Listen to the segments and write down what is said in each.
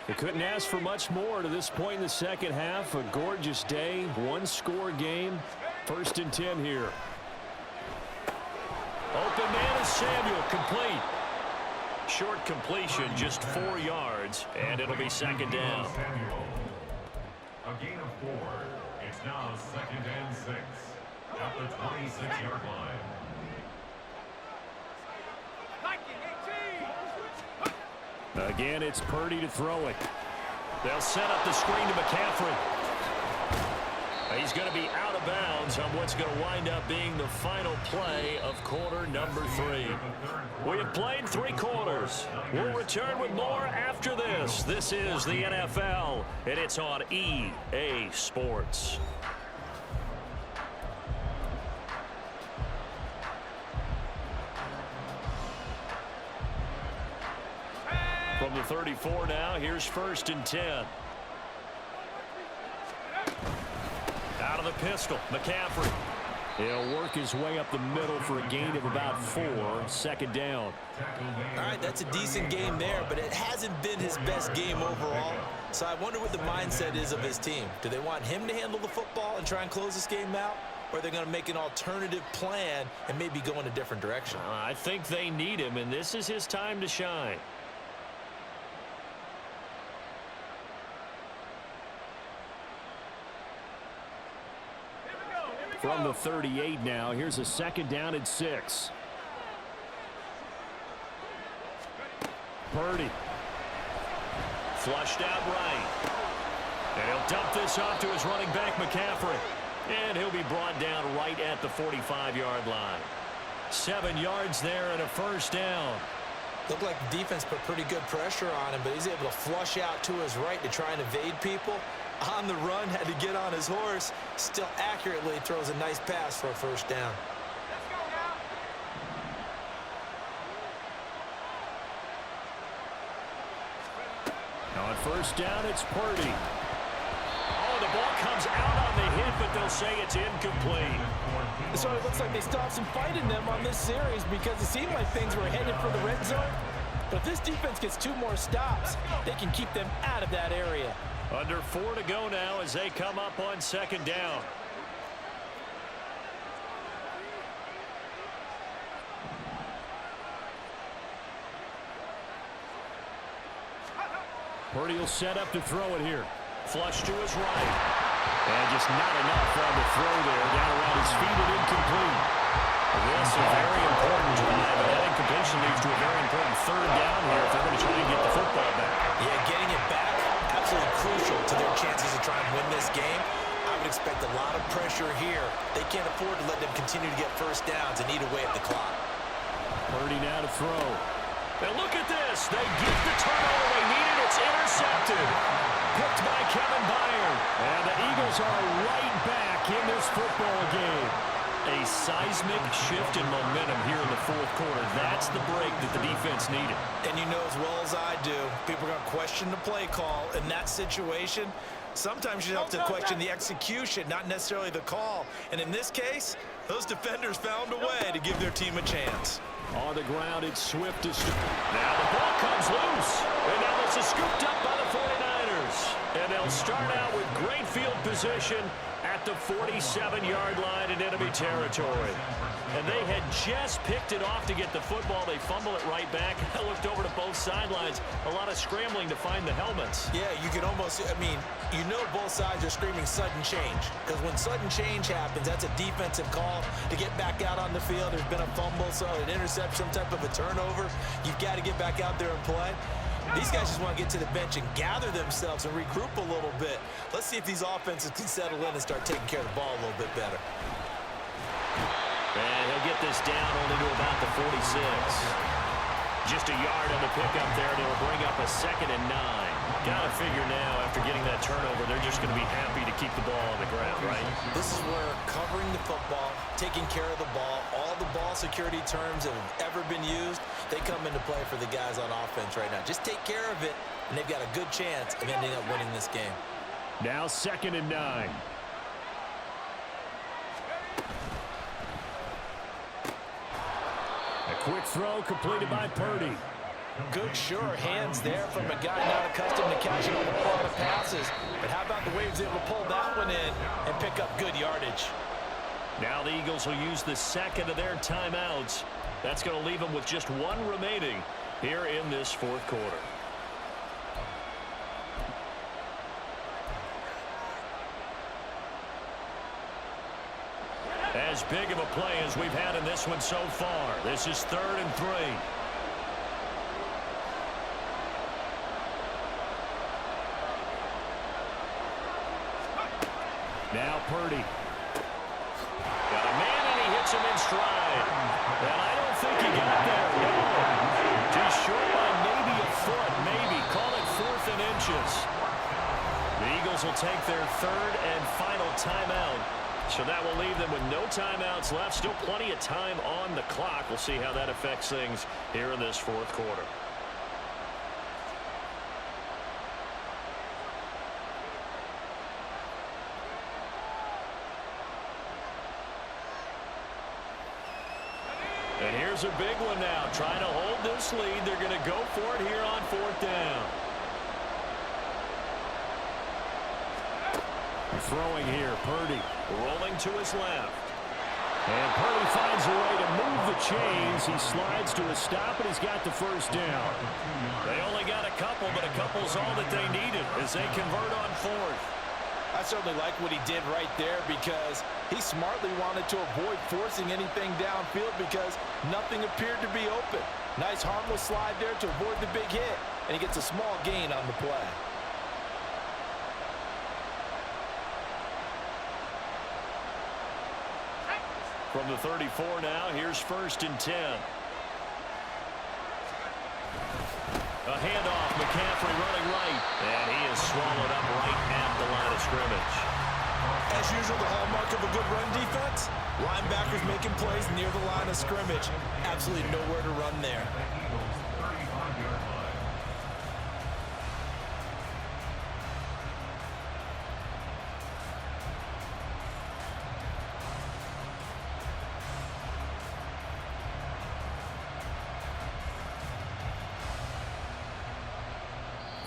They couldn't ask for much more to this point in the second half. A gorgeous day, one-score game. 1st and 10 here. Open man is Samuel, complete. Short completion, just 4 yards, and it'll be 2nd down. A gain of 4. It's now 2nd and 6 at the 26-yard line. Again, it's Purdy to throw it. They'll set up the screen to McCaffrey. He's going to be out of bounds on what's going to wind up being the final play of quarter number 3. We have played 3 quarters. We'll return with more after this. This is the NFL, and it's on EA Sports. From the 34 now, here's 1st and 10. Out of the pistol, McCaffrey. He'll work his way up the middle for a gain of about 4, 2nd down. All right, that's a decent game there, but it hasn't been his best game overall. So I wonder what the mindset is of his team. Do they want him to handle the football and try and close this game out? Or are they going to make an alternative plan and maybe go in a different direction? I think they need him, and this is his time to shine. From the 38 now, here's a 2nd down and 6. Purdy. Flushed out right. And he'll dump this off to his running back, McCaffrey. And he'll be brought down right at the 45-yard line. 7 yards there and a 1st down. Looked like the defense put pretty good pressure on him, but he's able to flush out to his right to try and evade people. On the run, had to get on his horse. Still accurately throws a nice pass for a 1st down. On 1st down, it's Purdy. Oh, the ball comes out on the hit, but they'll say it's incomplete. So it looks like they stopped some fight in them on this series because it seemed like things were headed for the red zone. But if this defense gets 2 more stops, they can keep them out of that area. Under 4 to go now as they come up on 2nd down. Purdy will set up to throw it here. Flush to his right. And just not enough on the throw there. Down around his feet and incomplete. This is a very important drive. And that incompletion leads to a very important 3rd down here if they're going to try and get the football back. Yeah, getting it back, absolutely crucial to their chances of trying to win this game. I would expect a lot of pressure here. They can't afford to let them continue to get 1st downs and eat away at the clock. Purdy now to throw. And look at this. They get the turnover they needed. It's intercepted. Picked by Kevin Byard. And the Eagles are right back in this football game. A seismic shift in momentum here in the 4th quarter. That's the break that the defense needed. And you know as well as I do, people are going to question the play call in that situation. Sometimes you have to question the execution, not necessarily the call. And in this case, those defenders found a way to give their team a chance. On the ground, it's Swift to now the ball comes loose. And now this is scooped up by the 49ers. And they'll start out with great field position at the 47-yard line in enemy territory. And they had just picked it off to get the football. They fumble it right back. I looked over to both sidelines. A lot of scrambling to find the helmets. Yeah, you can almost, I mean, you know both sides are screaming sudden change. Because when sudden change happens, that's a defensive call to get back out on the field. There's been a fumble, so an interception, some type of a turnover. You've got to get back out there and play. These guys just want to get to the bench and gather themselves and regroup a little bit. Let's see if these offenses can settle in and start taking care of the ball a little bit better. And he'll get this down only to about the 46. Just a yard on the pickup there, and it'll bring up a 2nd and 9. Got to figure now, after getting that turnover, they're just going to be happy to keep the ball on the ground, right? This is where covering the football, taking care of the ball, all the ball security terms that have ever been used, they come into play for the guys on offense right now. Just take care of it, and they've got a good chance of ending up winning this game. Now 2nd and 9. A quick throw completed by Purdy. Good, sure hands there from a guy not accustomed to catching a whole lot of passes. But how about the way he was able to pull that one in and pick up good yardage? Now the Eagles will use the second of their timeouts. That's going to leave them with just one remaining here in this fourth quarter. As big of a play as we've had in this one so far. This is 3rd and 3. Now Purdy. Got a man and he hits him in stride. And I don't think he got there. No. Too short by maybe a foot. Maybe. Call it 4th and inches. The Eagles will take their 3rd and final timeout. So that will leave them with no timeouts left. Still plenty of time on the clock. We'll see how that affects things here in this fourth quarter. And here's a big one now. Trying to hold this lead. They're going to go for it here on 4th down. Throwing here, Purdy rolling to his left. And Purdy finds a way to move the chains. He slides to a stop, and he's got the first down. They only got a couple, but a couple's all that they needed as they convert on 4th. I certainly like what he did right there because he smartly wanted to avoid forcing anything downfield because nothing appeared to be open. Nice harmless slide there to avoid the big hit, and he gets a small gain on the play. From the 34 now, here's 1st and 10. A handoff, McCaffrey running right, and he is swallowed up right at the line of scrimmage. As usual, the hallmark of a good run defense, linebackers making plays near the line of scrimmage. Absolutely nowhere to run there.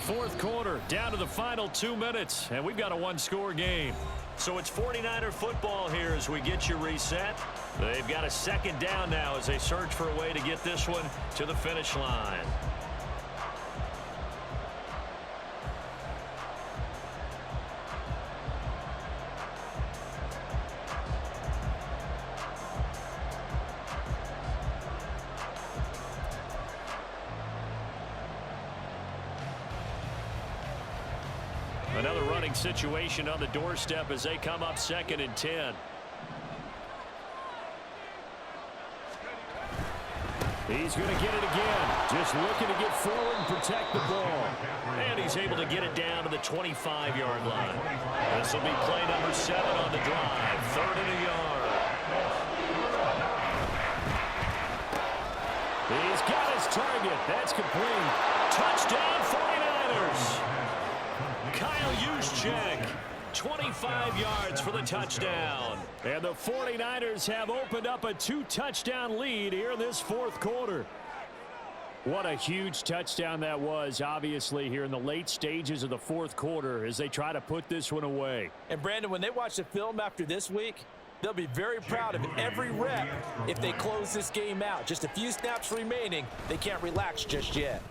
Fourth quarter, down to the final 2 minutes, and we've got a one-score game. So it's 49er football here as we get you reset. They've got a 2nd down now as they search for a way to get this one to the finish line. Another running situation on the doorstep as they come up 2nd and 10. He's going to get it again. Just looking to get forward and protect the ball. And he's able to get it down to the 25-yard line. This will be play number 7 on the drive. 3rd and a yard. He's got his target. That's complete. Touchdown 49ers. Kyle Juszczyk, 25 yards for the touchdown. And the 49ers have opened up a 2-touchdown lead here in this fourth quarter. What a huge touchdown that was, obviously, here in the late stages of the fourth quarter as they try to put this one away. And, Brandon, when they watch the film after this week, they'll be very proud of every rep if they close this game out. Just a few snaps remaining. They can't relax just yet.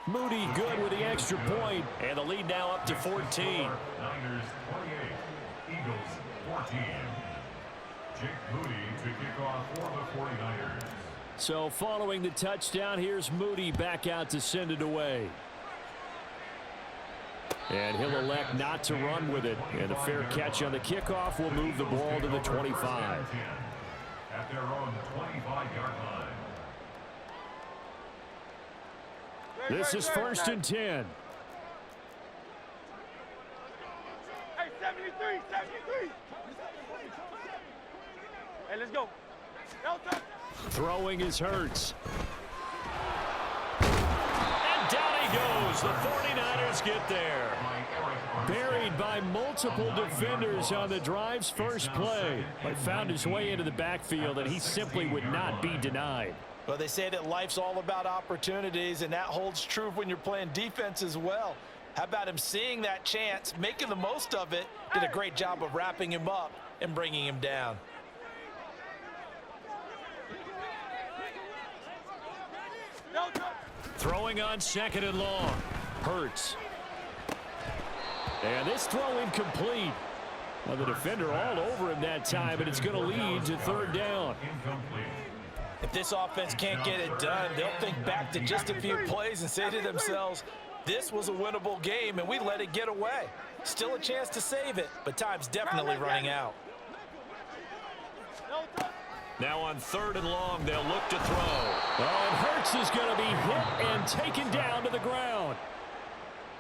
Moody good with the extra point, and the lead now up to 14. Niners 28, Eagles 14. Jake Moody to kick off for the 49ers. So following the touchdown, here's Moody back out to send it away. And he'll elect not to run with it. And a fair catch on the kickoff will move the ball to the 25. At their own 25-yard line. This is 1st and 10. Hey, 73, 73. Hey, let's go. Delta. Throwing is Hurts. And down he goes. The 49ers get there. Buried by multiple defenders on the drive's first play, but found his way into the backfield, and he simply would not be denied. Well, they say that life's all about opportunities, and that holds true when you're playing defense as well. How about him seeing that chance, making the most of it, did a great job of wrapping him up and bringing him down. Throwing on 2nd and long. Hurts. And this throw incomplete. Well, the defender all over him that time, and it's going to lead to 3rd down. If this offense can't get it done, they'll think back to just a few plays and say to themselves, this was a winnable game, and we let it get away. Still a chance to save it, but time's definitely running out. Now on 3rd and long, they'll look to throw. Oh, and Hurts is going to be hit and taken down to the ground.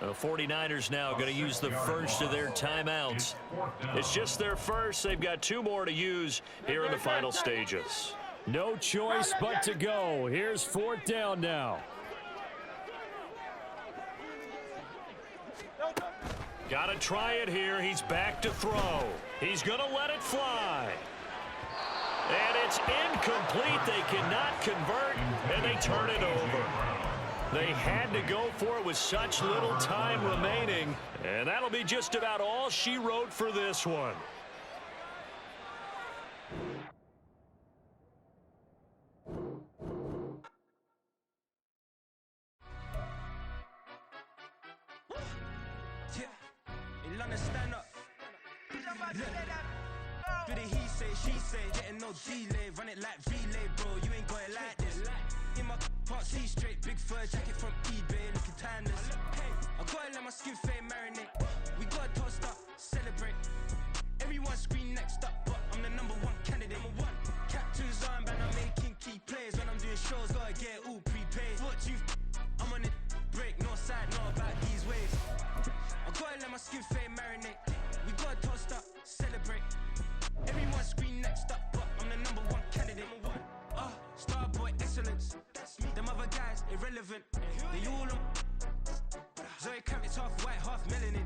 The 49ers now going to use the first of their timeouts. It's just their first. They've got 2 more to use here in the final stages. No choice but to go. Here's 4th down now. Got to try it here. He's back to throw. He's going to let it fly. And it's incomplete. They cannot convert, and they turn it over. They had to go for it with such little time remaining, and that'll be just about all she wrote for this one. Do the he say, she say, getting no delay, run it like relay, bro, you ain't got it like this. In my part C straight, big fur jacket from eBay, looking timeless. I gotta let my skin fade marinate, we gotta toast up, celebrate. Everyone scream next up, but I'm the #1 candidate. Captain's armband, I'm making key plays. When I'm doing shows, gotta get all prepaid. What you I'm on it, break, no side, no about these waves. I gotta let my skin fade marinate, we gotta toast up, celebrate. Everyone scream next up, but I'm the #1 candidate. Starboy excellence. Them other guys irrelevant. They all on. Zoe Kravitz half white, half melanin.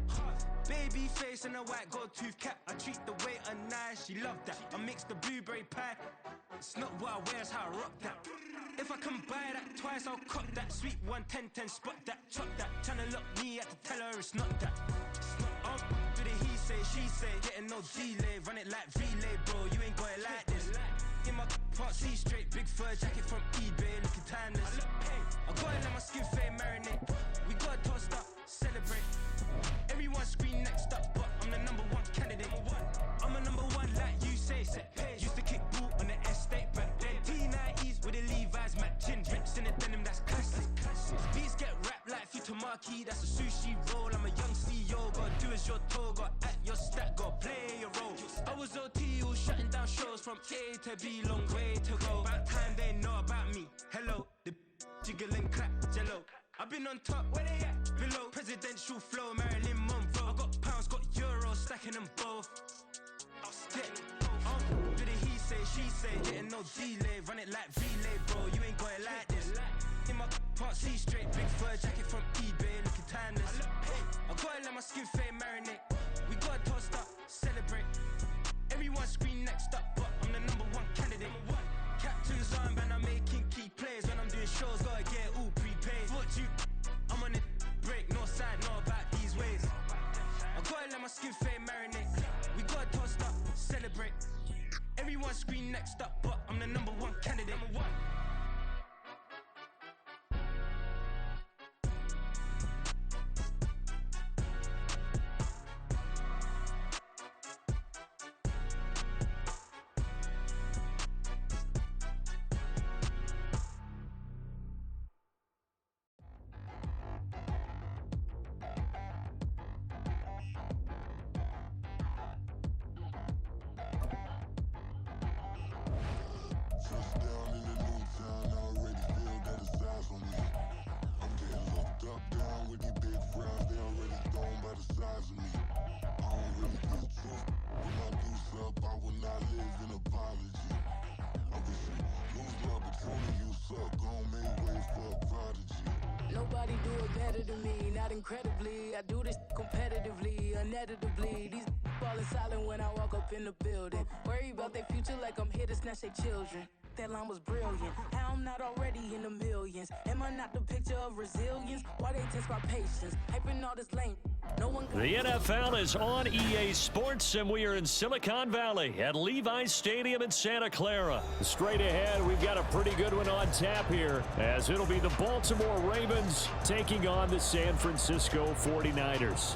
Baby face and a white gold tooth cap. I treat the waiter nice, she loved that. I mix the blueberry pie. It's not what I wear, it's how I rock that. If I can buy that twice, I'll cop that. Sweet 110, spot that, chop that. Tryna lock me, I have to tell her it's not that. Do the he say, she say, getting no delay, run it like relay, bro, you ain't got it like this. In my part C straight, big fur jacket from eBay, looking timeless. I gotta let my skin fade marinate, we gotta toast up, celebrate. Everyone scream next up, but I'm the #1 candidate. I'm a #1 like you say, used to kick ball on the estate back then. T90s with the Levi's matching, drips in the denim, that's classic. Beats get wrapped like Futamaki, that's a sushi roll. I'm a young CEO, gotta do as you're told, gotta act your stat, gotta play your role. I was OT, all shutting down shows from A to B, long way to go. About time they know about me. Hello, the jiggle and clap, jello. I've been on top, where they at? Below, presidential flow, Marilyn Monroe. I got pounds, got euros, stacking them both. Do the he say, she say, getting no delay, run it like relay, bro, you ain't got it like this. In my part C straight, big fur jacket from eBay, looking timeless. I gotta let my skin fade marinate, we gotta toast up, celebrate. Everyone scream next up, but I'm the #1 candidate. Captain's armband, I'm making key plays. When I'm doing shows, gotta get all prepaid. What you I'm on it, break, no side, no about these ways. I gotta let my skin fade marinate, we gotta toast up, celebrate. Everyone scream next up, but I'm the #1 candidate. Nobody do it better than me, not incredibly. I do this competitively, uneditably. These falling silent when I walk up in the building. Worry about their future like I'm here to snatch their children. That line was brilliant. How I'm not already in the millions? Am I not the picture of resilience? Why they test my patience? Hyping all this lame. No one got The NFL is on EA Sports, and we are in Silicon Valley at Levi's Stadium in Santa Clara. Straight ahead, we've got a pretty good one on tap here, as it'll be the Baltimore Ravens taking on the San Francisco 49ers.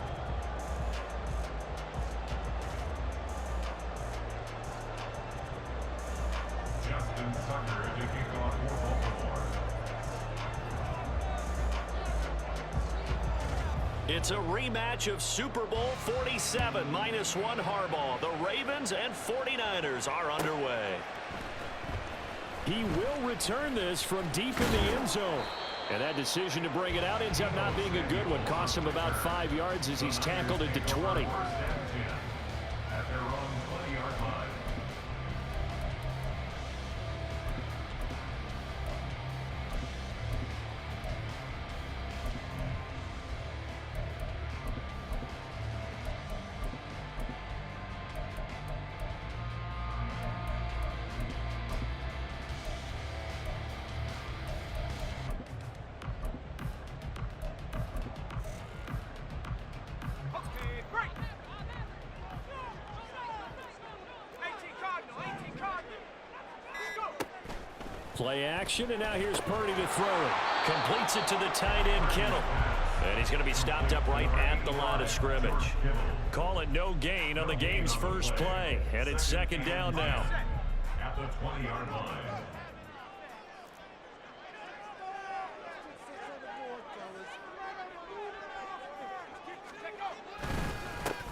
It's a rematch of Super Bowl 47 -1 Harbaugh. The Ravens and 49ers are underway. He will return this from deep in the end zone. And that decision to bring it out ends up not being a good one. Cost him about 5 yards as he's tackled it to 20. At their own 20-yard line. Play action, and now here's Purdy to throw it. Completes it to the tight end, Kittle. And he's going to be stopped up right at the line of scrimmage. Call it no gain on the game's first play. And it's second down now. At the 20-yard line.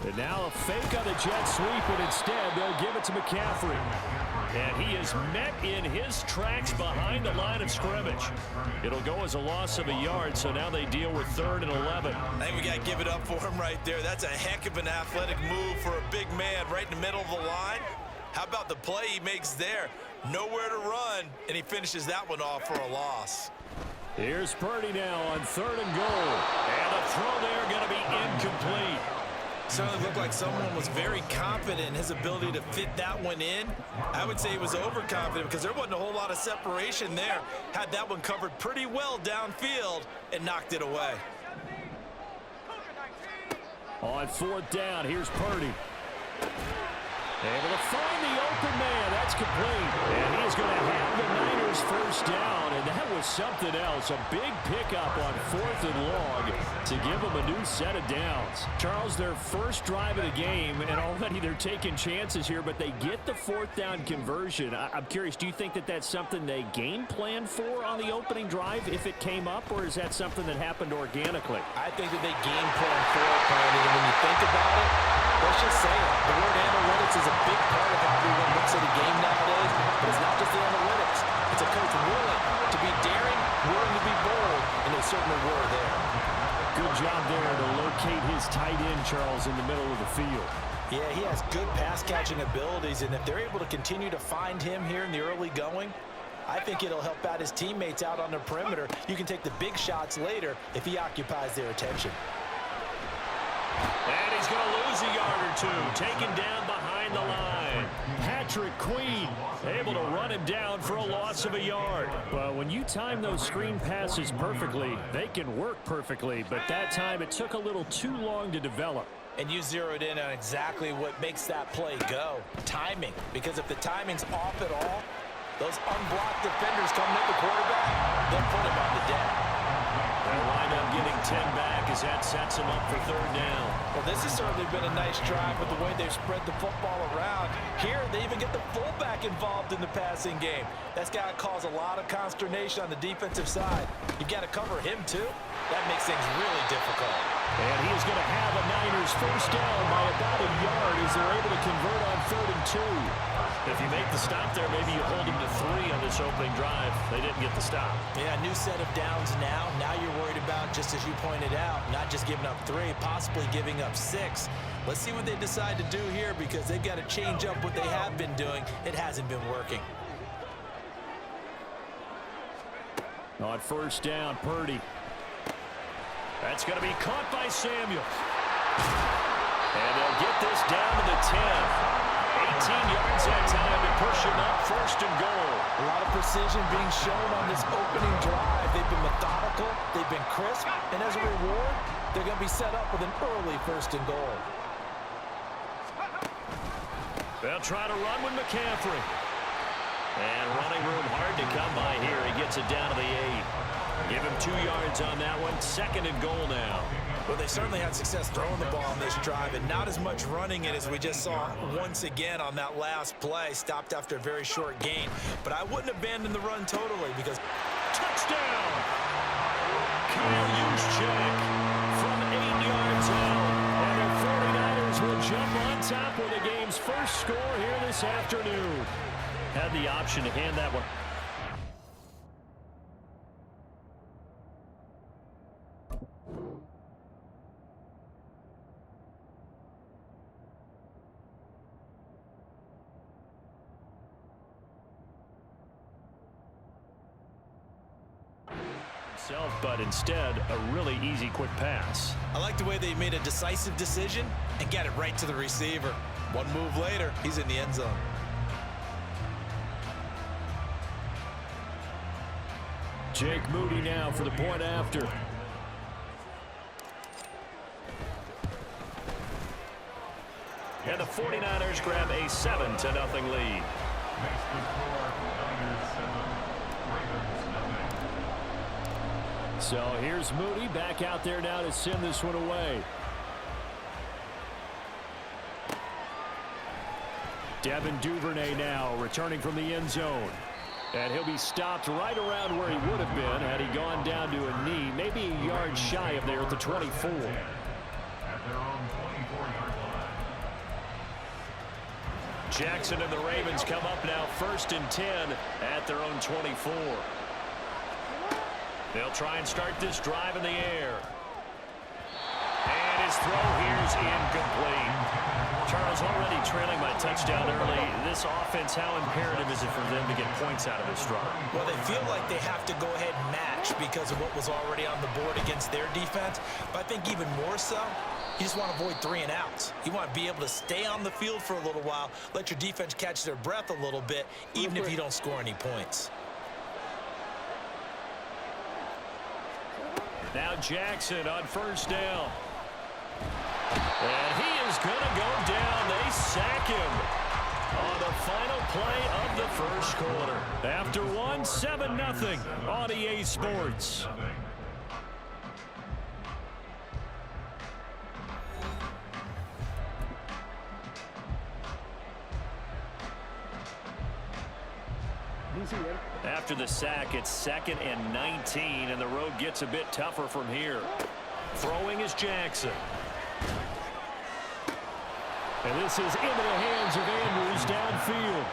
And now a fake on the jet sweep, and instead they'll give it to McCaffrey. And he is met in his tracks behind the line of scrimmage. It'll go as a loss of a yard, so now they deal with 3rd and 11. I think we got to give it up for him right there. That's a heck of an athletic move for a big man right in the middle of the line. How about the play he makes there? Nowhere to run, and he finishes that one off for a loss. Here's Purdy now on 3rd and goal. And the throw there going to be incomplete. Certainly looked like someone was very confident in his ability to fit that one in. I would say he was overconfident because there wasn't a whole lot of separation there. Had that one covered pretty well downfield and knocked it away. On 4th down, here's Purdy. Able to find the open man. That's complete. And he is going to have the Niners first down. And that was something else. A big pickup on 4th and long to give them a new set of downs. Charles, their first drive of the game, and already they're taking chances here, but they get the 4th down conversion. I'm curious, do you think that that's something they game plan for on the opening drive if it came up, or is that something that happened organically? I think that they game plan for it, Brandon. And when you think about it, let's just say it. The word analytics is a big part of how everyone looks at a game nowadays, but it's not just the analytics. It's a coach willing to be daring, willing to be bold, and they certainly were there. Good job there to locate his tight end, Charles, in the middle of the field. Yeah, he has good pass-catching abilities, and if they're able to continue to find him here in the early going, I think it'll help out his teammates out on the perimeter. You can take the big shots later if he occupies their attention. And he's going to lose a yard or two, taken down behind the line. Patrick Queen able to run him down for a loss of a yard. Well, when you time those screen passes perfectly, they can work perfectly, but that time it took a little too long to develop. And you zeroed in on exactly what makes that play go. Timing. Because if the timing's off at all, those unblocked defenders coming at the quarterback, they'll put him on the deck. They'll wind up getting 10 back as that sets him up for 3rd down. Well, this has certainly been a nice drive with the way they've spread the football around. Here, they even get the fullback involved in the passing game. That's got to cause a lot of consternation on the defensive side. You've got to cover him, too. That makes things really difficult. And he is going to have a Niners first down by about a yard as they're able to convert on 3rd and 2. If you make the stop there, maybe you hold him to 3 on this opening drive. They didn't get the stop. Yeah, new set of downs now. Now you're worried about, just as you pointed out, not just giving up 3, possibly giving up 6. Let's see what they decide to do here because they've got to change up what they have been doing. It hasn't been working. On 1st down, Purdy. That's going to be caught by Samuel. And they'll get this down to the 10. yards that time to push him up 1st and goal. A lot of precision being shown on this opening drive. They've been methodical, they've been crisp, and as a reward, they're going to be set up with an early 1st and goal. They'll try to run with McCaffrey. And running room hard to come by here. He gets it down to the 8. Give him 2 yards on that one. 2nd and goal now. Well, they certainly had success throwing the ball on this drive, and not as much running it as we just saw once again on that last play. Stopped after a very short gain. But I wouldn't abandon the run totally because... Touchdown! Kyle Juszczyk from 8 yards out. And the 49ers will jump on top with the game's first score here this afternoon. Had the option to hand that one. But instead, a really easy, quick pass. I like the way they made a decisive decision and got it right to the receiver. One move later, he's in the end zone. Jake Moody now for the point after. And the 49ers grab a 7-0 lead. So here's Moody back out there now to send this one away. Devin Duvernay now returning from the end zone. And he'll be stopped right around where he would have been had he gone down to a knee, maybe a yard shy of there at the 24. At their own 24-yard line. Jackson and the Ravens come up now 1st and 10 at their own 24. They'll try and start this drive in the air. And his throw here's incomplete. Charles, already trailing by touchdown early. This offense, how imperative is it for them to get points out of this drive? Well, they feel like they have to go ahead and match because of what was already on the board against their defense. But I think even more so, you just want to avoid 3 and outs. You want to be able to stay on the field for a little while, let your defense catch their breath a little bit, even if you don't score any points. Now Jackson on 1st down. And he is going to go down. They sack him on the final play of the 1st quarter. After 7-0 on EA Sports. After the sack, it's 2nd and 19, and the road gets a bit tougher from here. Throwing is Jackson. And this is into the hands of Andrews downfield.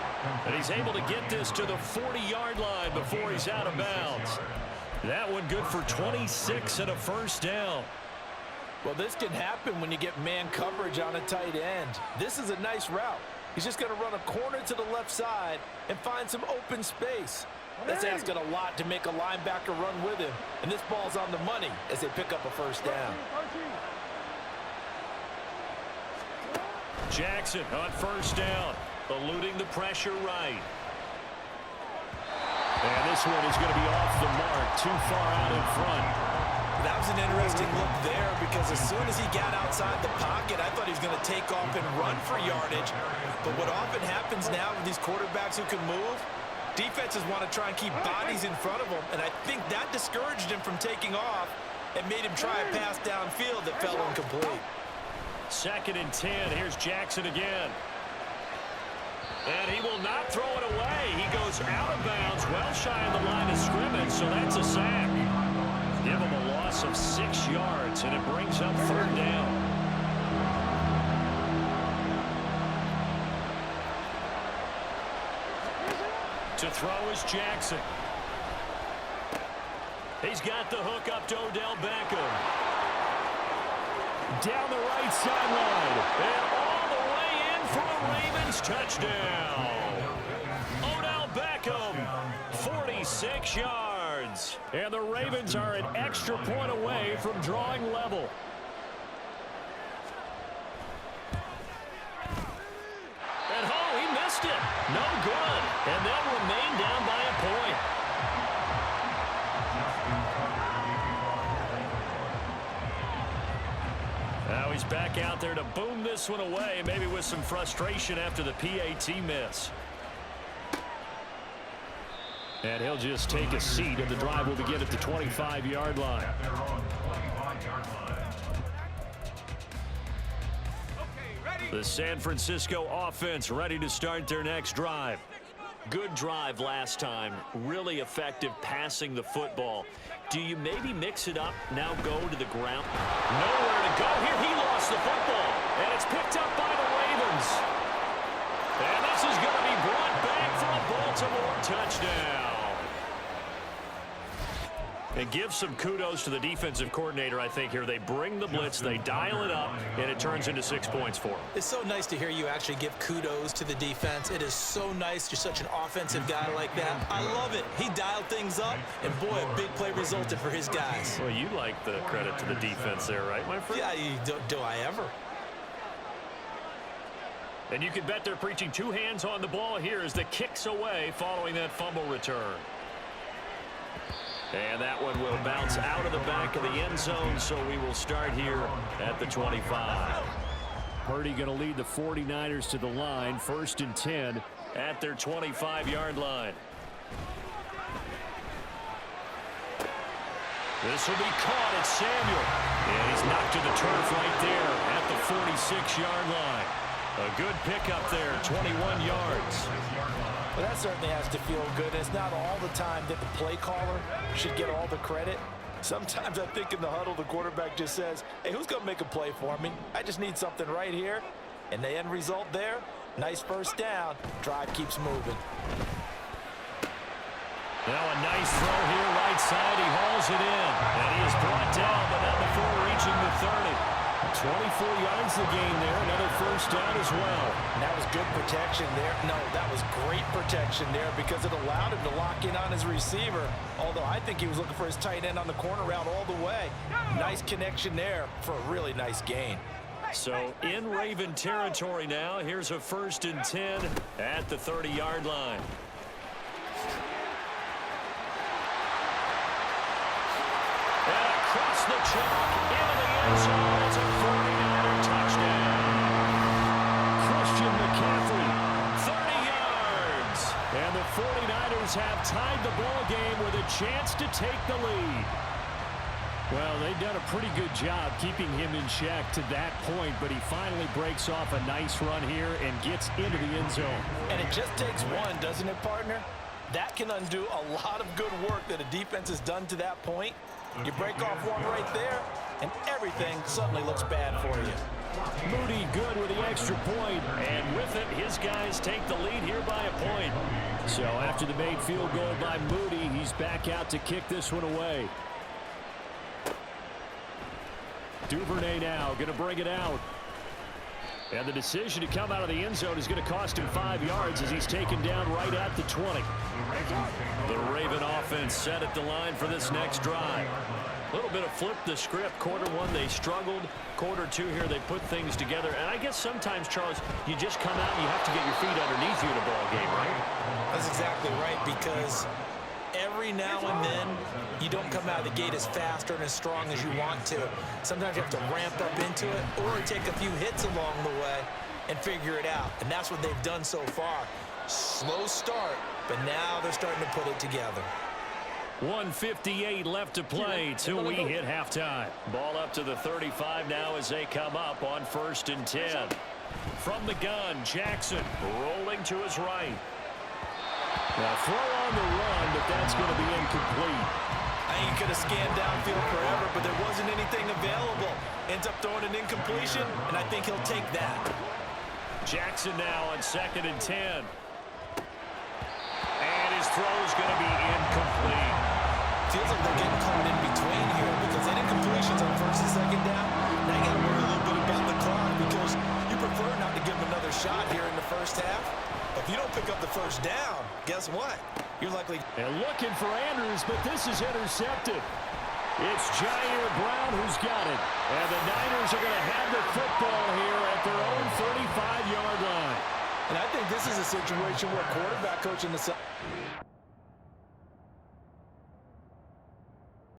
And he's able to get this to the 40-yard line before he's out of bounds. That one good for 26 and a 1st down. Well, this can happen when you get man coverage on a tight end. This is a nice route. He's just going to run a corner to the left side and find some open space. That's asking a lot to make a linebacker run with him. And this ball's on the money as they pick up a 1st down. Jackson on 1st down, eluding the pressure right. And this one is going to be off the mark, too far out in front. That was an interesting look there because as soon as he got outside the pocket, I thought he was going to take off and run for yardage. But what often happens now with these quarterbacks who can move, defenses want to try and keep bodies in front of them, and I think that discouraged him from taking off and made him try a pass downfield that fell incomplete. 2nd and 10. Here's Jackson again. And he will not throw it away. He goes out of bounds, well shy of the line of scrimmage, so that's a sack. Give him a loss of 6 yards, and it brings up 3rd down. To throw is Jackson. He's got the hook up to Odell Beckham. Down the right sideline. And all the way in for a Ravens touchdown. Odell Beckham, 46 yards. And the Ravens are an extra point away from drawing level. And oh, he he's back out there to boom this one away, maybe with some frustration after the PAT miss. And he'll just take a seat, and the drive will begin at the 25-yard line. The San Francisco offense ready to start their next drive. Good drive last time. Really effective passing the football. Do you maybe mix it up, now go to the ground? Nowhere to go here. He lost the football, and it's picked up by the Ravens. And this is going to be brought back for a Baltimore touchdown. And give some kudos to the defensive coordinator, I think, here. They bring the blitz, they dial it up, and it turns into 6 points for them. It's so nice to hear you actually give kudos to the defense. It is so nice. You're such an offensive guy like that. I love it. He dialed things up, and boy, a big play resulted for his guys. Well, you like the credit to the defense there, right, my friend? Yeah, do I ever? And you can bet they're preaching two hands on the ball here as the kick's away following that fumble return. And that one will bounce out of the back of the end zone, so we will start here at the 25. Purdy going to lead the 49ers to the line, 1st and 10 at their 25-yard line. This will be caught at Samuel. And he's knocked to the turf right there at the 46-yard line. A good pickup there, 21 yards. Well, that certainly has to feel good. It's not all the time that the play caller should get all the credit. Sometimes I think in the huddle, the quarterback just says, hey, who's going to make a play for me? I just need something right here. And the end result there, nice first down. Drive keeps moving. Now a nice throw here, right side. He hauls it in. And he is brought down, but not before reaching the 30. 24 yards the gain there. Another first down as well. And that was good protection there. No, that was great protection there because it allowed him to lock in on his receiver. Although I think he was looking for his tight end on the corner route all the way. Nice connection there for a really nice gain. So in Raven territory now. Here's a 1st and 10 at the 30-yard line. And across the chalk into the end zone. It's a 49er touchdown. Christian McCaffrey, 30 yards. And the 49ers have tied the ball game with a chance to take the lead. Well, they've done a pretty good job keeping him in check to that point, but he finally breaks off a nice run here and gets into the end zone. And it just takes one, doesn't it, partner? That can undo a lot of good work that a defense has done to that point. You break off one right there, and everything suddenly looks bad for you. Moody good with the extra point, and with it, his guys take the lead here by a point. So after the made field goal by Moody, he's back out to kick this one away. Duvernay now going to bring it out. And the decision to come out of the end zone is going to cost him 5 yards as he's taken down right at the 20. The Raven offense set at the line for this next drive. A little bit of flip the script. Quarter one, they struggled. Quarter two here, they put things together. And I guess sometimes, Charles, you just come out and you have to get your feet underneath you in a ball game, right? That's exactly right, because every now and then you don't come out of the gate as fast or as strong as you want to. Sometimes you have to ramp up into it or take a few hits along the way and figure it out. And that's what they've done so far. Slow start, but now they're starting to put it together. 1:58 left to play till we hit halftime. Ball up to the 35 now as they come up on 1st and 10. From the gun, Jackson rolling to his right. Now throw on the run, but that's going to be incomplete. I think he could have scanned downfield forever, but there wasn't anything available. Ends up throwing an incompletion, and I think he'll take that. Jackson now on 2nd and 10. And his throw is going to be incomplete. Feels like they're getting caught in between here because that incompletion's on 1st and 2nd down. Now you got to worry a little bit about the clock because you prefer not to give him another shot here in the first half. If you don't pick up the first down, guess what? You're likely... And looking for Andrews, but this is intercepted. It's Jair Brown who's got it. And the Niners are going to have the football here at their own 35-yard line. And I think this is a situation where quarterback coaching the...